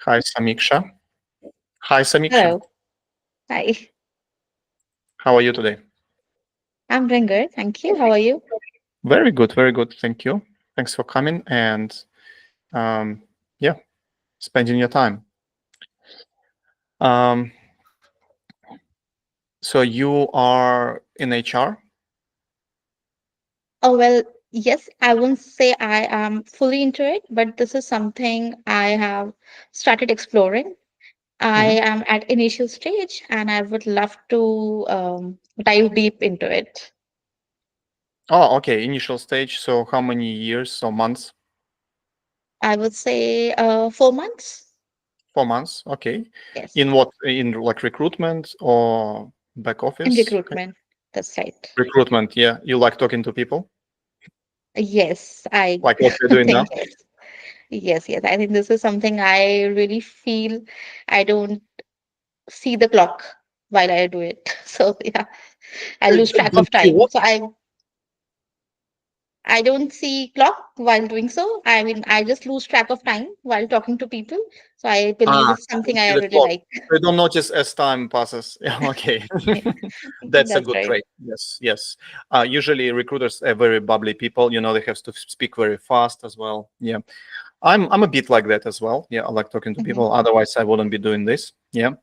Hi, Sameeksha. Hi, Sameeksha. Hello. Hi. How are you today? I'm doing good. Thank you. How are you? Very good, very good. Thank you. Thanks for coming and um, yeah, spending your time. Um, so you are in HR? Oh, well, yes, I won't say I am fully into it, but this is something I have started exploring. I Mhm. am at initial stage and I would love to dive deep into it. Oh, okay. Initial stage. So how many years or months? I would say 4 months. 4 months. Okay. Yes, In what? In like recruitment or back in office? recruitment. That's right. Recruitment. Yeah. You like talking to people, Yes, I like what you're doing now? think yes. Yes, yes. I think this is something I really feel I don't see the clock while I do it. So yeah, I lose track Don't of you time. what? So I don't see clock while doing so. I mean, I just lose track of time while talking to people. So I believe Ah, this is you don't something I see the really clock. like. You don't notice as time passes. Yeah, okay. Yeah, That's a that's good right. trait. Yes, yes. Usually recruiters are very bubbly people. They have to speak very fast as well. Yeah. I'm a bit like that as well. Yeah, I like talking to Hmm. people. Otherwise, I wouldn't be doing this. Yeah.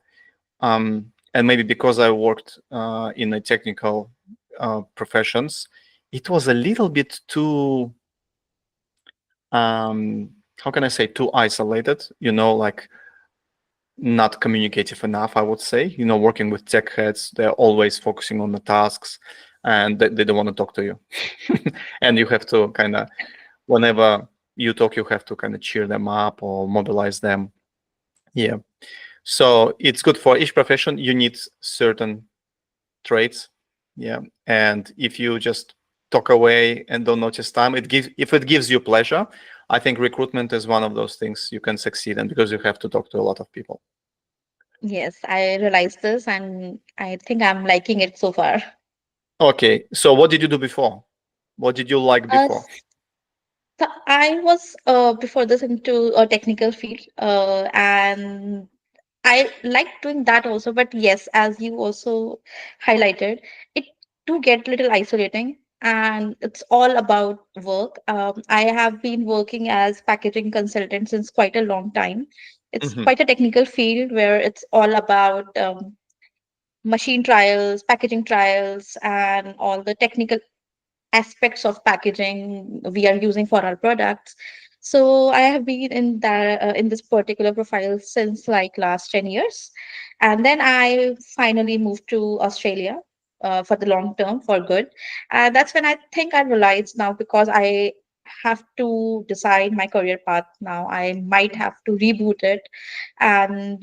And maybe because I worked in a technical professions, it was a little bit too how can I say, too isolated. Like not communicative enough, I would say. Working with tech heads, they're always focusing on the tasks and they don't want to talk to you. And you have to kind of, whenever you talk, you have to kind of cheer them up or mobilize them. Yeah. So it's good for each profession. You need certain traits. Yeah. And if you just talk away and don't notice time, if it gives you pleasure, I think recruitment is one of those things you can succeed in because you have to talk to a lot of people. Yes, I realize this and I think I'm liking it so far. Okay, so what did you do before? What did you like Uh, before? so I was before this into a technical field, and I like doing that also, but yes, as you also highlighted, it do get a little isolating and it's all about work. I have been working as packaging consultant since quite a long time. It's Hmm. quite a technical field where it's all about machine trials, packaging trials, and all the technical aspects of packaging we are using for our products. So I have been in this particular profile since like last 10 years, and then I finally moved to Australia for the long term for good. And that's when I think I realized now, because I have to decide my career path now, I might have to reboot it. And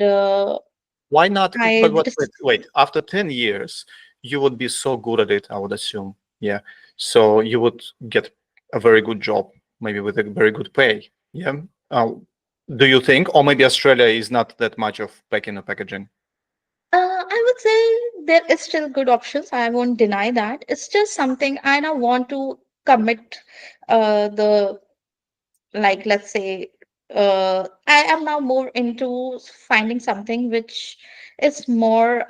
Why not? But I what? Wait, just wait. After 10 years, you would be so good at it, I would assume. Yeah. So you would get a very good job, maybe with a very good pay. Yeah. Do you think, or maybe Australia is not that much of packing or packaging? I would say there is still good options. I won't deny that. It's just something I now want to commit the, like, let's say, I am now more into finding something which is more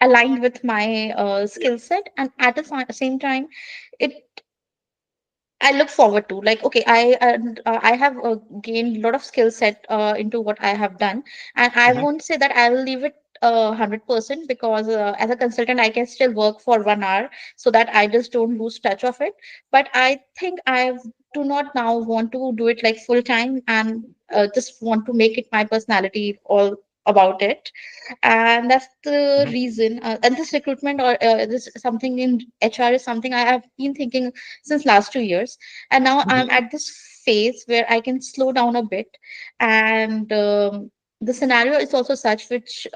aligned with my skill set, and at the same time it I look forward to, like, okay, I have gained a lot of skill set into what I have done, and I Hmm. won't say that I will leave it 100%, because as a consultant I can still work for 1 hour so that I just don't lose touch of it. But I think I do not now want to do it like full time, and just want to make it my personality all about it. And that's the Hmm. reason, and this recruitment or this something in HR is something I have been thinking since last 2 years, and now I'm Hmm. at this phase where I can slow down a bit. And the scenario is also such, which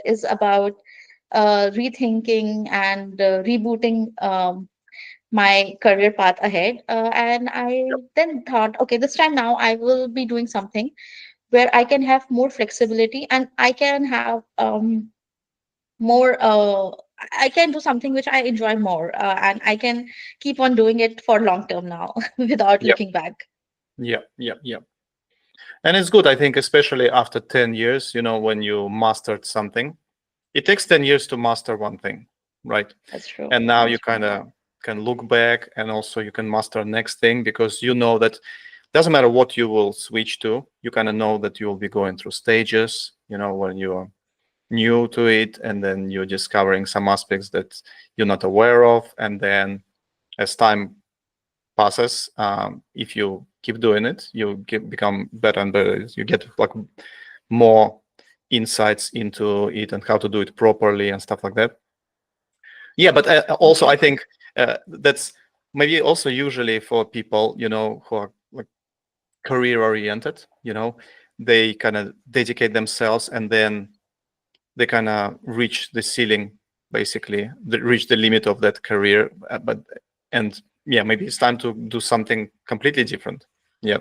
is about rethinking and rebooting my career path ahead. And I then thought, okay, this time now I will be doing something where I can have more flexibility, and I can have more I can do something which I enjoy more, and I can keep on doing it for long term now without Yeah. looking back. Yeah. Yeah. Yeah. And it's good, I think, especially after 10 years, when you mastered something. It takes 10 years to master one thing, right? That's true. And now you That's true. kind of can look back, and also you can master next thing, because you know that doesn't matter what you will switch to, you kind of know that you will be going through stages, when you're new to it, and then you're discovering some aspects that you're not aware of. And then as time passes, if you keep doing it, become better and better. You get like more insights into it and how to do it properly and stuff like that. Yeah, but also I think that's maybe also usually for people, who are like career oriented, they kind of dedicate themselves, and then they kind of reach the ceiling, basically, reach the limit of that career. And yeah, maybe it's time to do something completely different. Yeah,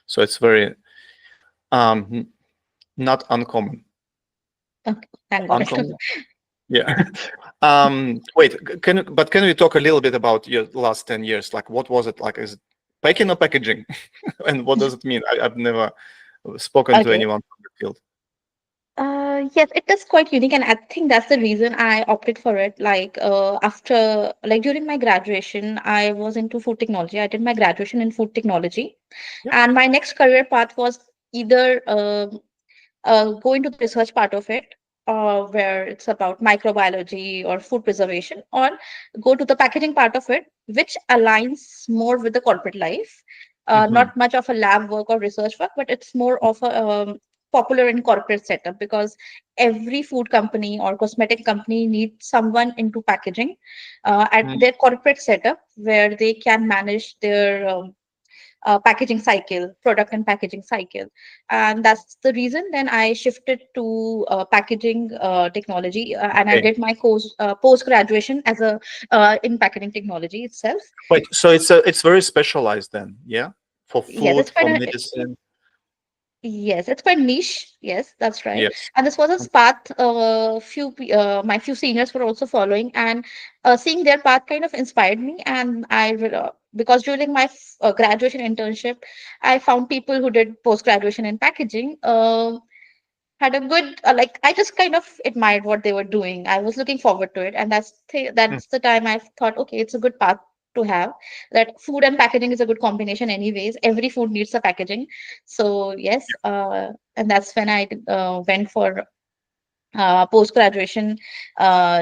so it's very not uncommon. Okay, thank God. Uncommon. Yeah. Wait, can we talk a little bit about your last 10 years? Like, what was it like? Is it packing or packaging? And what does it mean? I've never spoken to Okay. anyone from the field. Yes, it is quite unique, and I think that's the reason I opted for it. During my graduation, I was into food technology. I did my graduation in food technology, Yeah. and my next career path was either go into the research part of it, where it's about microbiology or food preservation, or go to the packaging part of it, which aligns more with the corporate life. Mm-hmm. Not much of a lab work or research work, but it's more of a popular in corporate setup, because every food company or cosmetic company needs someone into packaging at their corporate setup, where they can manage their packaging cycle, product and packaging cycle. And that's the reason then I shifted to packaging technology, and I Okay. did my course post graduation as a in packaging technology itself. Wait, so it's very specialized then, yeah? For Yes, food, it's quite for a medicine. yes, it's quite niche. Yes, that's right. Yes. And this was a path my few seniors were also following, and seeing their path kind of inspired me. And because during my graduation internship, I found people who did post graduation in packaging. Had a good I just kind of admired what they were doing. I was looking forward to it, and Mm. that's the time I thought, okay, it's a good path to have. That food and packaging is a good combination anyways. Every food needs a packaging. So yes, and that's when I went for post graduation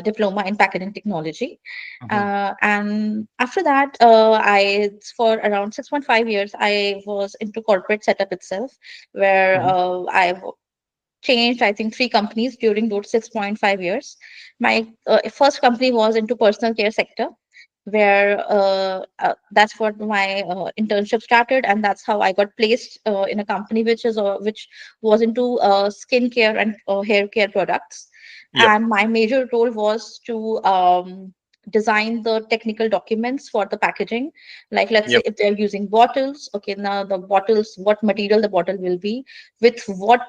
diploma in packaging technology. Mhm. And after that, for around 6.5 years I was into corporate setup itself, where Mhm. I changed, I think, three companies during those 6.5 years. My first company was into personal care sector, where that's what my internship started, and that's how I got placed in a company which was into skincare and hair care products. Yep. And my major role was to design the technical documents for the packaging. Like, let's say Yep. if they're using bottles, okay, now the bottles, what material the bottle will be, with what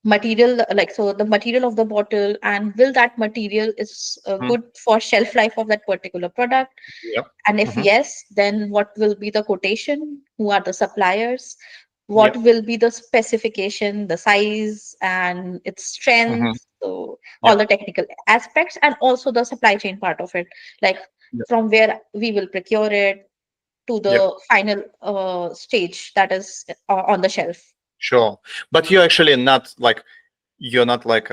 material, so the material of the bottle, and will that material is Mhm. good for shelf life of that particular product. Yep. And if Mhm. yes, then what will be the quotation, who are the suppliers, what Yep. will be the specification, the size and its Mhm. strength. So all Yep. the technical aspects, and also the supply chain part of it, like Yep. from where we will procure it to Yep. the final stage that is on the shelf. Sure. But you're not like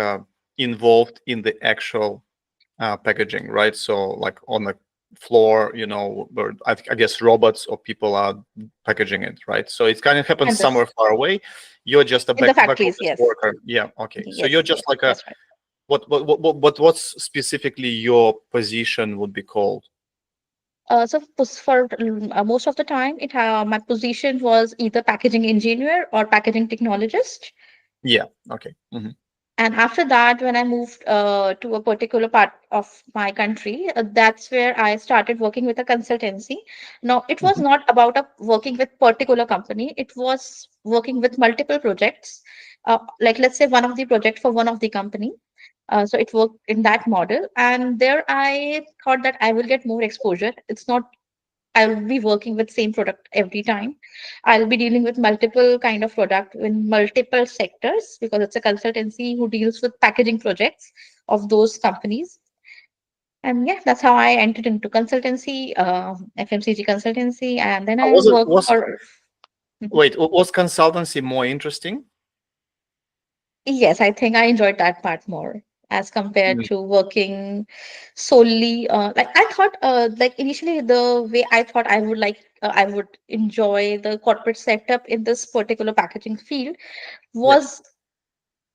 involved in the actual packaging, right? So like on the floor, where I guess robots or people are packaging it, right? So it kind of happens And this somewhere far away. You're just a in the back factories, office yes. worker. Yeah. Okay. So you're Yes, just yes, like a that's right. what's specifically your position would be called? Most of the time, my position was either packaging engineer or packaging technologist. Yeah. Okay. Hmm. And after that, when I moved to a particular part of my country, that's where I started working with a consultancy. Now, it was Hmm. not about working with particular company. It was working with multiple projects. Like, let's say one of the project for one of the company. So it worked in that model, and there I thought that I will get more exposure. It's not I'll be working with same product every time. I'll be dealing with multiple kind of product in multiple sectors because it's a consultancy who deals with packaging projects of those companies. And yeah, that's how I entered into consultancy, FMCG consultancy, and then I Was it worked was for. wait was consultancy more interesting? Yes, I think I enjoyed that part more as compared Mm, to working solely. Like I thought, like initially the way I thought I would enjoy the corporate setup in this particular packaging field yeah. was,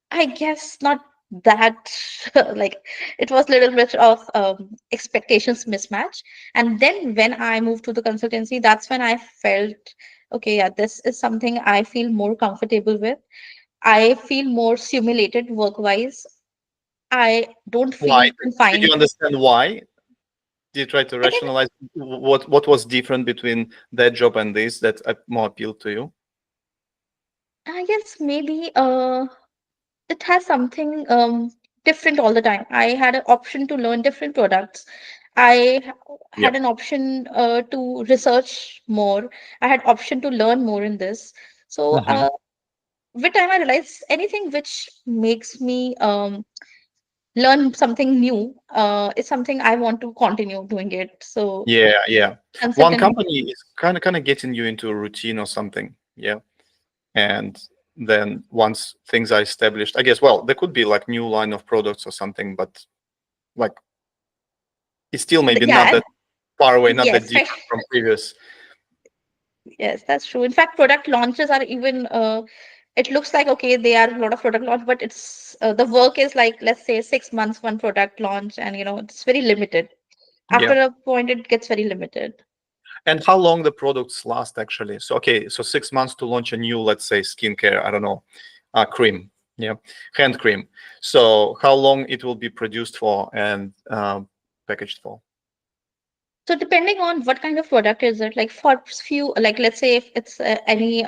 I guess, not that like it was a little bit of expectations mismatch. And then when I moved to the consultancy, that's when I felt, okay, yeah, this is something I feel more comfortable with. I feel more stimulated work wise. I don't Why? feel Did you confined. understand why? Did you try to I think, rationalize what was different between that job and this that more appealed to you? I guess maybe it has something different all the time. I had an option to learn different products. Yeah. Had an option to research more. I had option to learn more in this. So Hmm. with time I realized anything which makes me learn something new is something I want to continue doing it. So Yeah, yeah. One consultant. company is kind of getting you into a routine or something. Yeah. And then once things are established, I guess, well, there could be like new line of products or something, but like it's still maybe not Yeah, that far away, not that yes, different from previous. yes, that's true. In fact, product launches are even, it looks like, okay, they are a lot of product launch, but it's the work is like, let's say 6 months, one product launch, and it's very limited. After Yeah. a point, it gets very limited. And how long the products last actually? So okay, so 6 months to launch a new, let's say, skincare, I don't know, cream, yeah, hand cream. So how long it will be produced for and packaged for? So depending on what kind of product is it, like for few, like let's say if it's any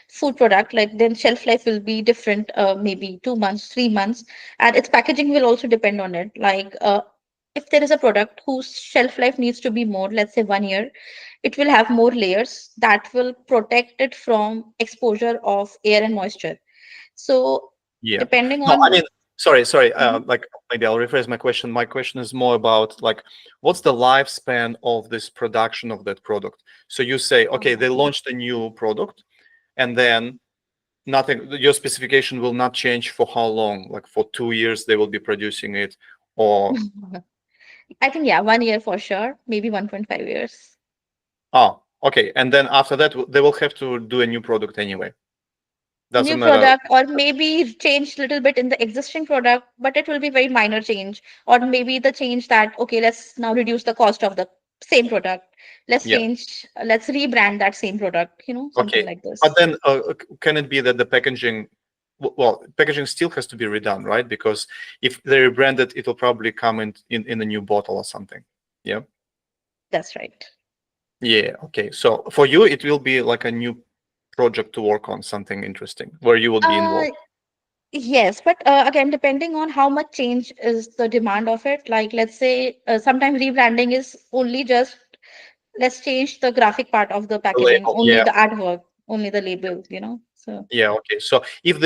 food product, like then shelf life will be different, maybe 2 months, 3 months, and its packaging will also depend on it. Like if there is a product whose shelf life needs to be more, let's say 1 year, it will have more layers that will protect it from exposure of air and moisture. So Yeah. depending No, I on. mean, sorry. Mhm. Like maybe I'll rephrase my question. My question is more about like, what's the lifespan of this production of that product? So you say, okay, they launched a new product, and then nothing. Your specification will not change for how long? Like for 2 years, they will be producing it, or I think yeah, 1 year for sure, maybe 1.5 years. okay, and then after that, they will have to do a new product anyway. New Doesn't matter. product, or maybe change little bit in the existing product, but it will be very minor change. Or maybe the change that, okay, let's now reduce the cost of the same product. Yeah. Let's rebrand that same product, something Okay, like but this. then can it be that the packaging, well, packaging still has to be redone, right? Because if they rebrand it, it will probably come in a new bottle or something. Yeah. That's right. Yeah. Okay. So for you, it will be like a new project to work on, something interesting where you would be Uh, involved. yes, but again, depending on how much change is the demand of it, like let's say sometimes rebranding is only just let's change the graphic part of the The packaging, label. only Yeah. the artwork, only the label. So Yeah. Okay. So if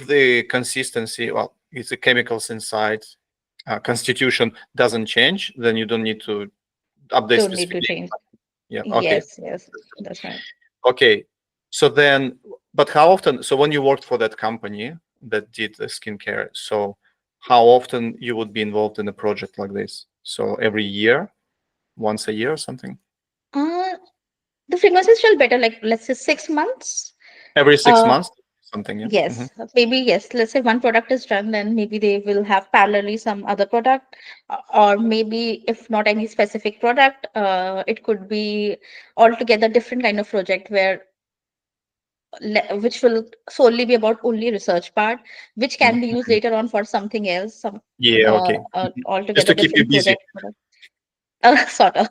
the consistency, well, it's the chemicals inside constitution doesn't change, then you don't need to update don't need to specification. change. Yeah. Okay. Yes, yes, that's right. Okay. So then, but how often? So when you worked for that company that did the skincare, so how often you would be involved in a project like this? So every year, once a year or something? Uh, the frequency is still better, like let's say 6 months. Every six Uh, months, something, yeah. Hmm. yes, maybe yes. Let's say one product is done, then maybe they will have parallelly some other product, or maybe if not any specific product, it could be altogether different kind of project where which will solely be about only research part, which can be used Hmm. later on for something else, some Yeah, okay. Mhm. Just altogether to keep you different busy. project. Sort of.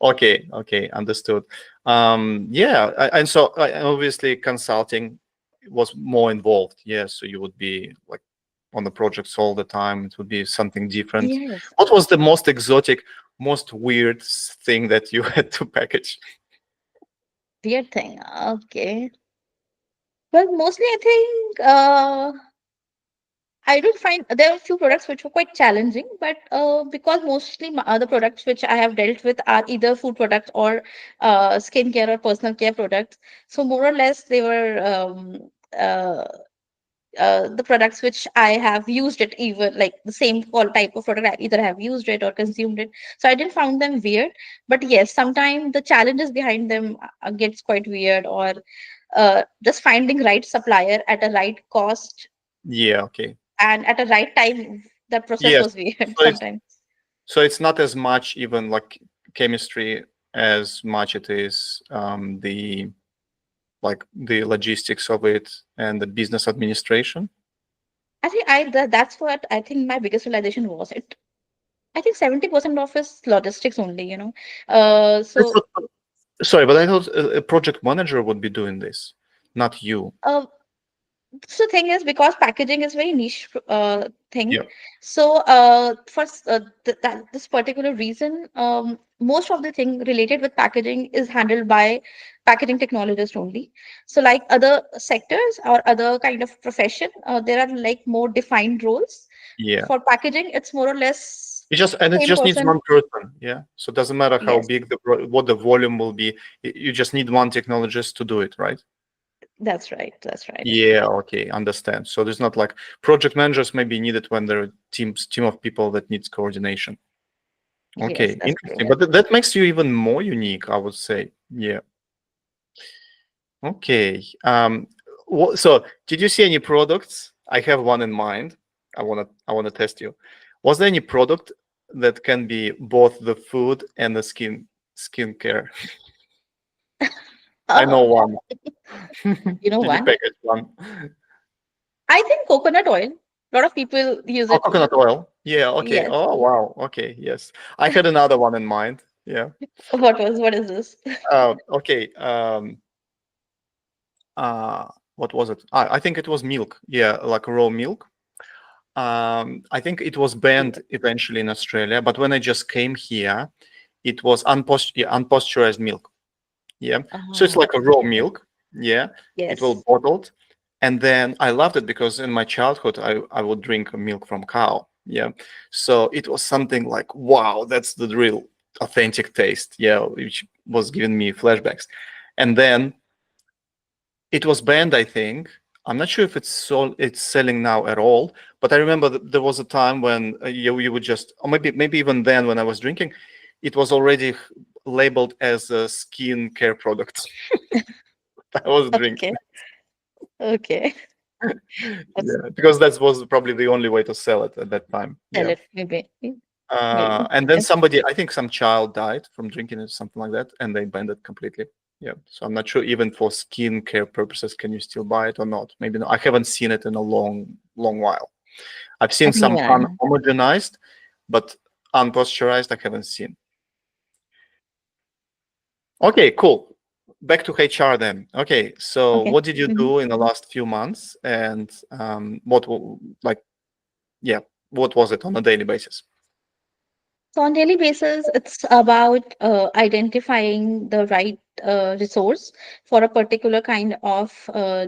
Okay, okay, understood. Yeah, and so obviously consulting was more involved. Yeah, so you would be like on the projects all the time. It would be something different. Yes. What was the most exotic? most weird thing that you had to package? Weird thing. Okay. Well, mostly I think I don't find there are a few products which were quite challenging, but because mostly the products which I have dealt with are either food products or skincare or personal care products. So more or less they were uh, the products which I have used it, even like the same all type of product, I either have used it or consumed it. So I didn't found them weird, but yes, sometimes the challenges behind them gets quite weird, or just finding right supplier at a right cost Yeah, okay. and at a right time. That process Yes. was weird So it's sometimes. so it's not as much even like chemistry as much it is the like the logistics of it and the business administration. I think that's what I think my biggest realization was. It I think 70% of is logistics only, I so thought- Sorry, but I thought a project manager would be doing this, not you. uh, so thing is, because packaging is very niche thing, Yeah. so for this particular reason, most of the thing related with packaging is handled by packaging technologist only. So like other sectors or other kind of profession, there are like more defined roles. Yeah. For packaging, it's more or less It same just needs person. one person. Yeah. So it doesn't matter how Yes, big what the volume will be. You just need one technologist to do it, right? that's right. That's right. Yeah. Okay. Understand. So there's not like project managers may be needed when there are team of people that needs coordination. Yes, Okay. that's Interesting. correct. But that makes you even more unique, I would say. Yeah. Okay. So did you see any products? I have one in mind. I wanna test you. Was there any product that can be both the food and the skincare? I know Uh, one. you know Did you one? package one? I think coconut oil. A lot of people use Oh, it. coconut oil. Yeah. Okay. Yes. Oh, wow. Okay. Yes. I had another one in mind. Yeah. What is this? Okay. What was it? I think it was milk. Yeah, like raw milk. I think it was banned eventually in Australia, but when I just came here, it was unpasteurized milk. Yeah, so it's Ah, like a raw milk. Yeah, it will yes. bottled, and then I loved it because in my childhood I would drink milk from cow. Yeah, so it was something like wow, that's the real authentic taste. Yeah, which was giving me flashbacks, and then it was banned, I think. I'm not sure if it's selling now at all, but I remember there was a time when you would just, or maybe even then when I was drinking, it was already labeled as a skin care product. I was Okay. drinking. Okay. Let's Yeah, because that was probably the only way to sell it at that time. tell Yeah. it maybe. Maybe. And then Yes. somebody, I think some child died from drinking it, something like that, and they banned it completely. Yeah. So I'm not sure even for skincare purposes, can you still buy it or not? Maybe not. I haven't seen it in a long while. I've I seen think some even I know. unhomogenized, but unpasteurized, I haven't seen. Okay, cool. Back to HR then. Okay, so Okay. what did you Mhm. do in the last few months, and like, yeah, what was it on a daily basis? So on daily basis, it's about identifying the right resource for a particular kind of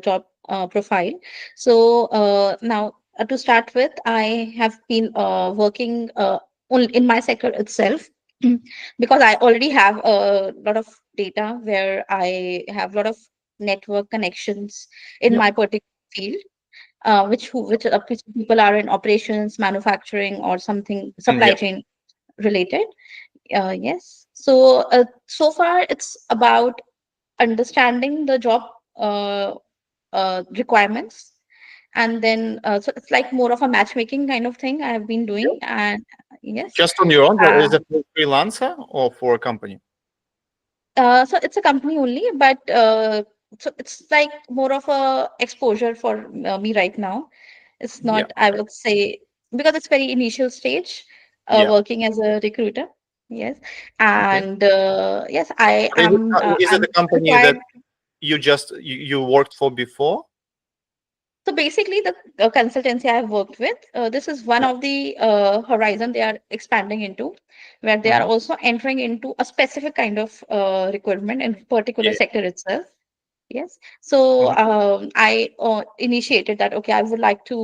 job profile. So now to start with, I have been working only in my sector itself because I already have a lot of data where I have a lot of network connections in Yeah. my particular field. Which people are in operations, manufacturing, or something Mm, supply yeah. chain related. Yes. So so far it's about understanding the job uh, requirements, and then so it's like more of a matchmaking kind of thing I have been Yeah. doing. And yes, Just on your own? uh, Is it a freelancer or for a company? so it's a company only, but so it's like more of a exposure for me right now. It's Yeah. not, I would say, because it's very initial stage, Yeah. working as a recruiter. Yes, Okay. and yes, But is it I'm a company required. that you worked for before? So basically, the consultancy I have worked with, this is one Yeah. of the horizon they are expanding into, where they are Hmm. also entering into a specific kind of requirement in particular Yeah. sector itself. Yes. So Mhm. I initiated that. Okay, I would like to,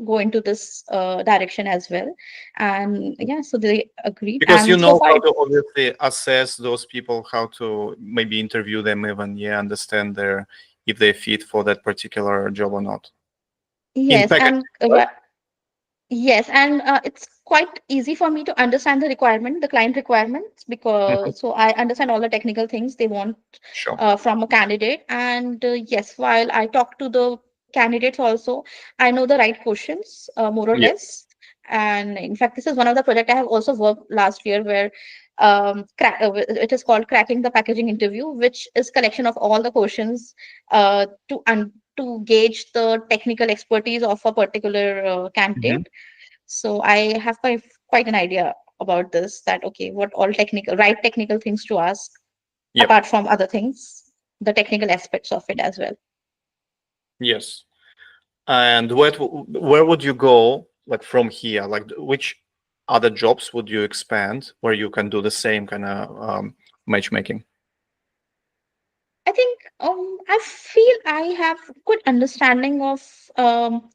go into this direction as well, and yeah, so they agreed. Because you And so know far, how to obviously assess those people, how to maybe interview them even, yeah, understand their if they fit for that particular job or not. In yes, package, and right? yes, and it's quite easy for me to understand the requirement, the client requirements, Mhm. because so I understand all the technical things they want Sure. from a candidate. And yes, while I talk to the candidates also, I know the right questions, more or Yeah. less. And in fact, this is one of the project I have also worked last year where it is called cracking the packaging interview, which is collection of all the questions to gauge the technical expertise of a particular Hmm. candidate. So I have quite an idea about this, that okay, what all right technical things to ask, Yep. apart from other things, the technical aspects of it as well. Yes. And where would you go like from here? Like which other jobs would you expand where you can do the same kind of matchmaking? I think I feel I have good understanding of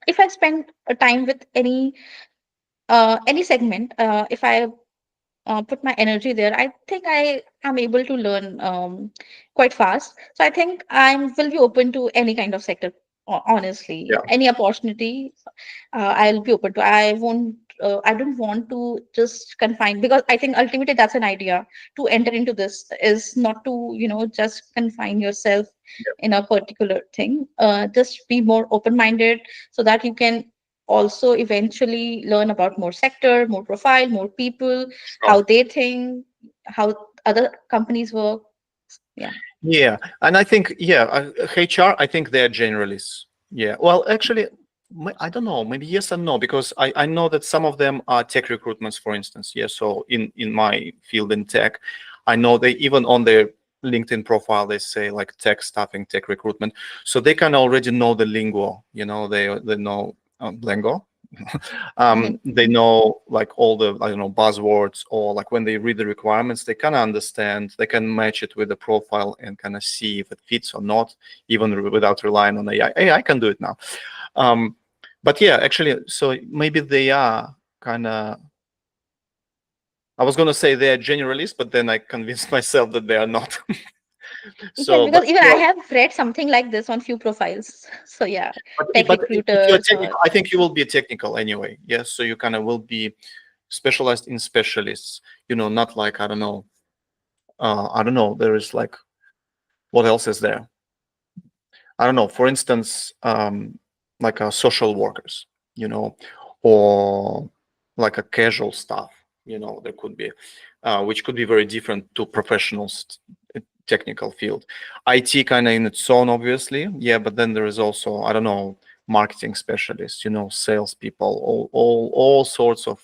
if I spend a time with any segment, if I put my energy there, I think I am able to learn quite fast. So I think I will be open to any kind of sector. Honestly, Yeah. any opportunity, I'll be open to. I won't. I don't want to just confine, because I think ultimately that's an idea to enter into this is not to just confine yourself Yeah. in a particular thing. Just be more open minded so that you can also eventually learn about more sector, more profile, more people, Sure. how they think, how other companies work. Yeah. Yeah, and I think HR. I think they're generalists. Yeah. Well, actually, I don't know. Maybe yes and no, because I know that some of them are tech recruitments, for instance. Yeah. So in my field in tech, I know they even on their LinkedIn profile they say like tech staffing, tech recruitment. So they can already know the lingo. They know lingo. They know like all the I don't know buzzwords, or like when they read the requirements they kind of understand, they can match it with the profile and kind of see if it fits or not, even without relying on AI can do it now. um, but yeah, actually, so maybe they are kind of, I was going to say they're generalists, but then I convinced myself that they are not. Yes, So because but even I well, have read something like this on few profiles. So yeah, tech but if you're recruiters or technical, I think you will be technical anyway. Yes, so you kind of will be specialized in specialists, not like I don't know. There is like, what else is there? I don't know. For instance, like social workers, you know, or like a casual staff, there could be, which could be very different to professionals, technical field. IT kind of in its own, obviously, yeah. But then there is also, I don't know, marketing specialists, salespeople, all sorts of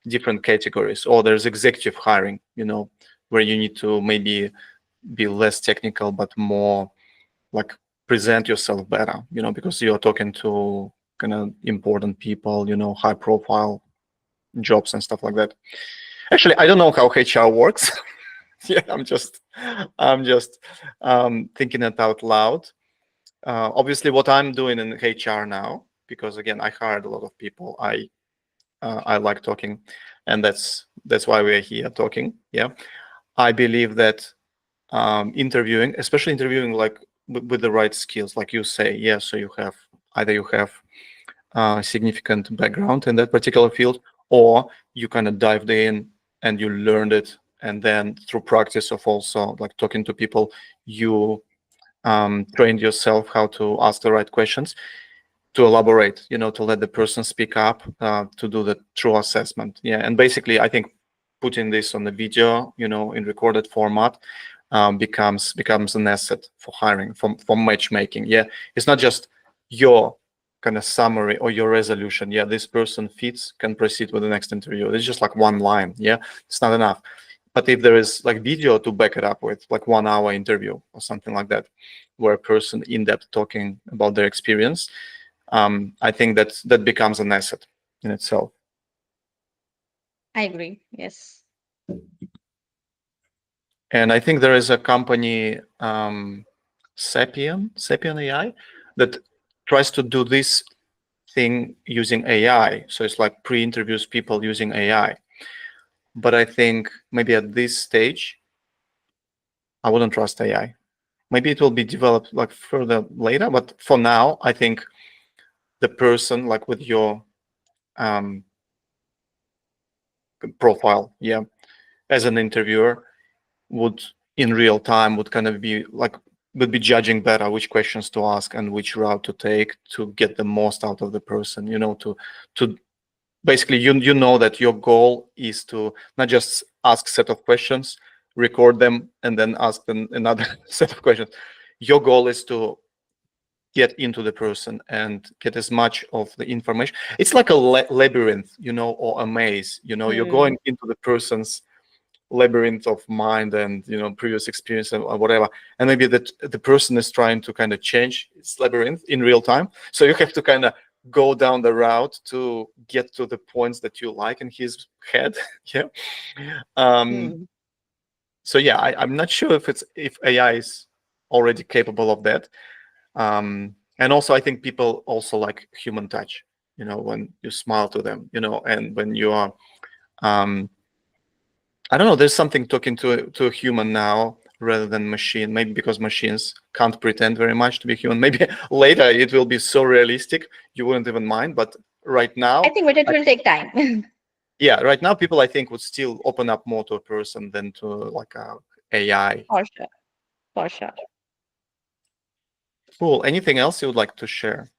different categories. Or there's executive hiring, where you need to maybe be less technical but more like present yourself better, because you're talking to kind of important people, high profile jobs and stuff like that. Actually, I don't know how HR works. Yeah, I'm just thinking it out loud. Obviously, what I'm doing in HR now, because again, I hired a lot of people. I like talking, and that's why we're here talking. Yeah, I believe that interviewing, especially interviewing like with the right skills, like you say, yeah. So you have significant background in that particular field, or you kind of dived in and you learned it, and then through practice of also like talking to people, you trained yourself how to ask the right questions, to elaborate, to let the person speak up, to do the true assessment. Yeah, and basically, I think putting this on the video, in recorded format, becomes an asset for hiring, for matchmaking. Yeah, it's not just your kind of summary or your resolution. Yeah, this person fits, can proceed with the next interview. It's just like one line. Yeah, it's not enough. But if there is like video to back it up with, like 1 hour interview or something like that, where a person in depth talking about their experience, I think that becomes an asset in itself. I agree. Yes. And I think there is a company, Sapien AI, that tries to do this thing using AI. So it's like pre-interviews people using AI. But I think maybe at this stage, I wouldn't trust AI. Maybe it will be developed like further later, but for now, I think the person like with your um, profile, yeah, as an interviewer would in real time would kind of be like would be judging better which questions to ask and which route to take to get the most out of the person, to basically you know that your goal is to not just ask set of questions, record them, and then ask them another set of questions. Your goal is to get into the person and get as much of the information. It's like a labyrinth, or a maze. You're Hmm. going into the person's labyrinth of mind and previous experience or whatever, and maybe that the person is trying to kind of change its labyrinth in real time, so you have to kind of go down the route to get to the points that you like in his head. Yeah. um Hmm. so yeah, I'm not sure if AI is already capable of that. And also I think people also like human touch, when you smile to them, and when you are um I don't know. There's something talking to a human now rather than machine. Maybe because machines can't pretend very much to be human. Maybe later it will be so realistic you wouldn't even mind. But right I now, think, but it I will think, take time. yeah, right now people I think would still open up more to a person than to like a AI. For sure. For sure. Cool. Anything else you would like to share?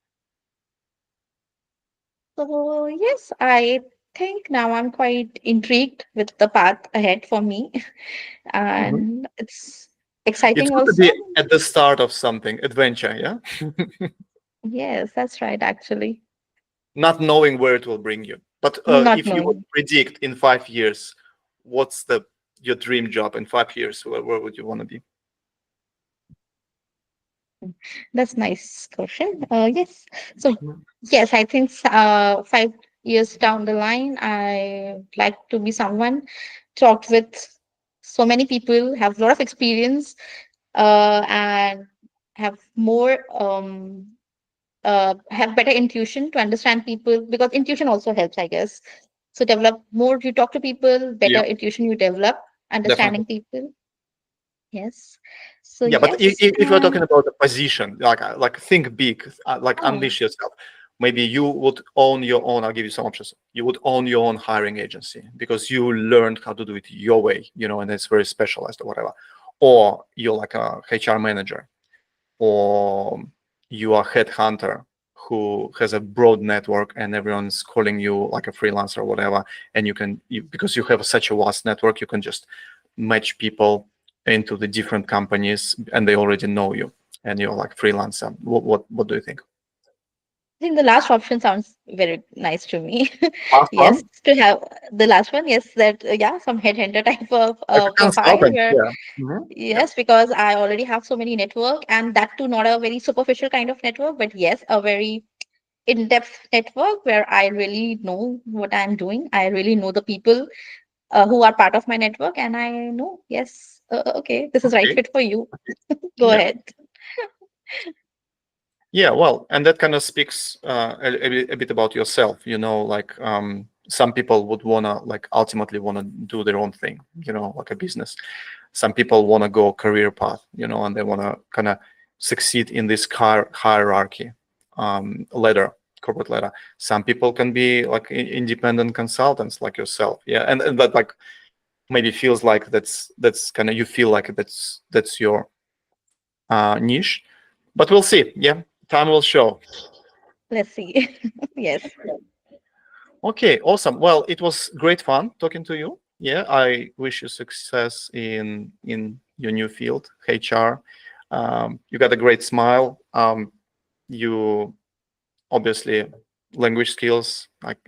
So yes, I think now I'm quite intrigued with the path ahead for me, Mhm. and it's It's exciting good to also. be at the start of something, adventure, yeah? Yes, that's right, actually. Not knowing where it will bring you. But Not if you would knowing. predict in 5 years, what's your dream job in 5 years? Where would you want to be? That's nice question. Yes. So Mhm. yes, I think 5 years down the line, I like to be someone talked with so many people, have a lot of experience, and have more have better intuition to understand people, because intuition also helps, I guess. So develop more, you talk to people, better Yeah, intuition you develop, definitely. understanding people. Yes. So Yeah, but yes, if you're talking and about a position, like think big, like oh, unleash yourself. Maybe you would own your own. I'll give you some options. You would own your own hiring agency because you learned how to do it your way, and it's very specialized or whatever. Or you're like a HR manager, or you are a headhunter who has a broad network and everyone's calling you like a freelancer or whatever, and because you have such a vast network, you can just match people into the different companies and they already know you and you're like freelancer. What do you think? I think the last option sounds very nice to me. Last Yes, one, to have the last one. Yes, that yeah, some headhunter type of like a profile consultant. where Yeah. Yeah. yes, because I already have so many network, and that too not a very superficial kind of network, but yes, a very in-depth network where I really know what I'm doing. I really know the people who are part of my network, and I know yes, okay, this is right Okay. fit for you. Go Yeah. ahead. Yeah, well, and that kind of speaks a bit about yourself, like some people would wanna like ultimately wanna do their own thing, like a business. Some people wanna go career path, and they wanna kind of succeed in this hierarchy, ladder, corporate ladder. Some people can be like independent consultants like yourself, yeah, and that like maybe feels like that's kind of you feel like that's your niche, but we'll see. Yeah, time will show. Let's see. Yes. Okay, awesome. Well, it was great fun talking to you. Yeah, I wish you success in your new field, HR. You got a great smile. You obviously language skills, like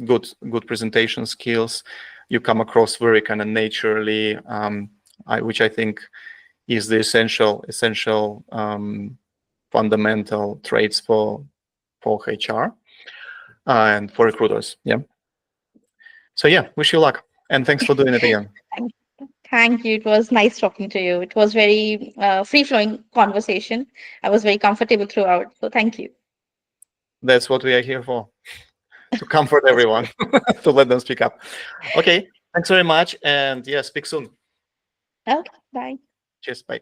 good presentation skills. You come across very kind of naturally, which I think is the essential fundamental traits for for HR and for recruiters. Yeah. So yeah, wish you luck and thanks for doing it again. Thank you. It was nice talking to you. It was very free-flowing conversation. I was very comfortable throughout. So thank you. That's what we are here for, to comfort everyone, to let them speak up. Okay, thanks very much. And yeah, speak soon. Okay, bye. Cheers, bye.